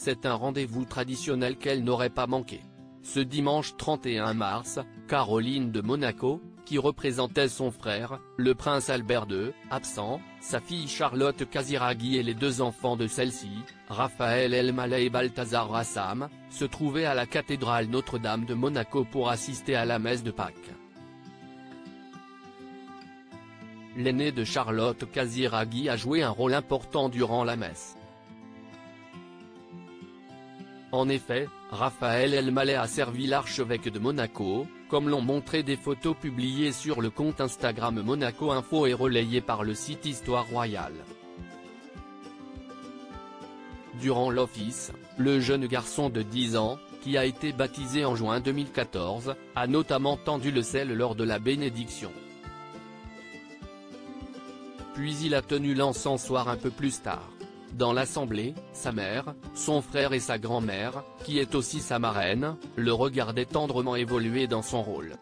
c'est un rendez-vous traditionnel qu'elle n'aurait pas manqué. Ce dimanche 31 mars, Caroline de Monaco, qui représentait son frère, le prince Albert II, absent, sa fille Charlotte Casiraghi et les deux enfants de celle-ci, Raphaël El Maleh et Balthazar Rassam, se trouvaient à la cathédrale Notre-Dame de Monaco pour assister à la messe de Pâques. L'aîné de Charlotte Casiraghi a joué un rôle important durant la messe. En effet, Raphaël El Maleh a servi l'archevêque de Monaco, comme l'ont montré des photos publiées sur le compte Instagram Monaco Info et relayées par le site Histoire Royale. Durant l'office, le jeune garçon de 10 ans, qui a été baptisé en juin 2014, a notamment tendu le sel lors de la bénédiction. Puis il a tenu l'encensoir un peu plus tard. Dans l'assemblée, sa mère, son frère et sa grand-mère, qui est aussi sa marraine, le regardaient tendrement évoluer dans son rôle.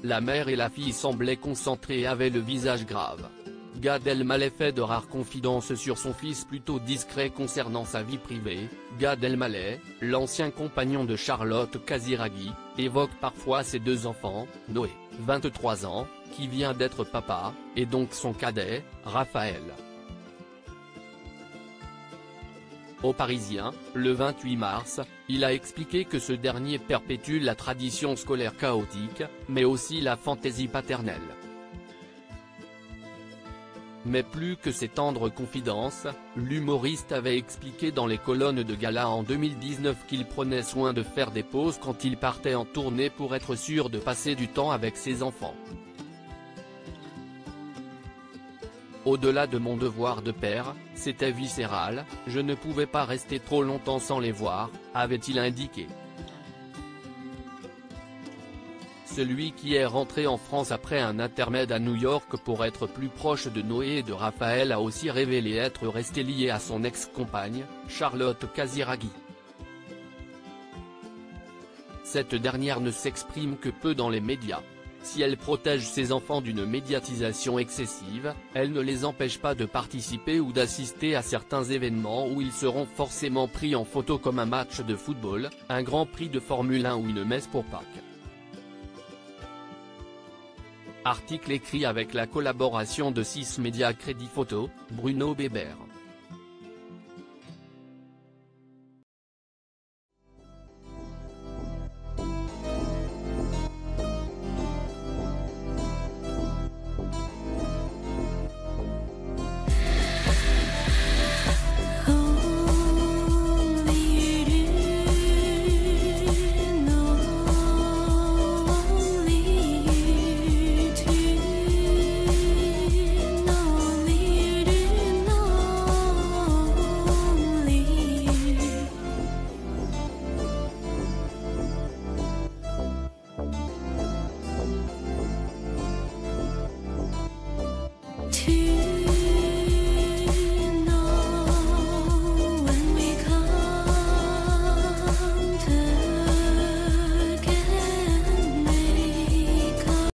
La mère et la fille semblaient concentrées et avaient le visage grave. Gad Elmaleh fait de rares confidences sur son fils plutôt discret concernant sa vie privée. Gad Elmaleh, l'ancien compagnon de Charlotte Casiraghi, évoque parfois ses deux enfants, Noé, 23 ans, qui vient d'être papa, et donc son cadet, Raphaël. Au Parisien, le 28 mars, il a expliqué que ce dernier perpétue la tradition scolaire chaotique, mais aussi la fantaisie paternelle. Mais plus que ces tendres confidences, l'humoriste avait expliqué dans les colonnes de gala en 2019 qu'il prenait soin de faire des pauses quand il partait en tournée pour être sûr de passer du temps avec ses enfants. Au-delà de mon devoir de père, c'était viscéral, je ne pouvais pas rester trop longtemps sans les voir, avait-il indiqué. Celui qui est rentré en France après un intermède à New York pour être plus proche de Noé et de Raphaël a aussi révélé être resté lié à son ex-compagne, Charlotte Casiraghi. Cette dernière ne s'exprime que peu dans les médias. Si elle protège ses enfants d'une médiatisation excessive, elle ne les empêche pas de participer ou d'assister à certains événements où ils seront forcément pris en photo comme un match de football, un grand prix de Formule 1 ou une messe pour Pâques. Article écrit avec la collaboration de 6 médias Crédit Photo, Bruno Bébert. To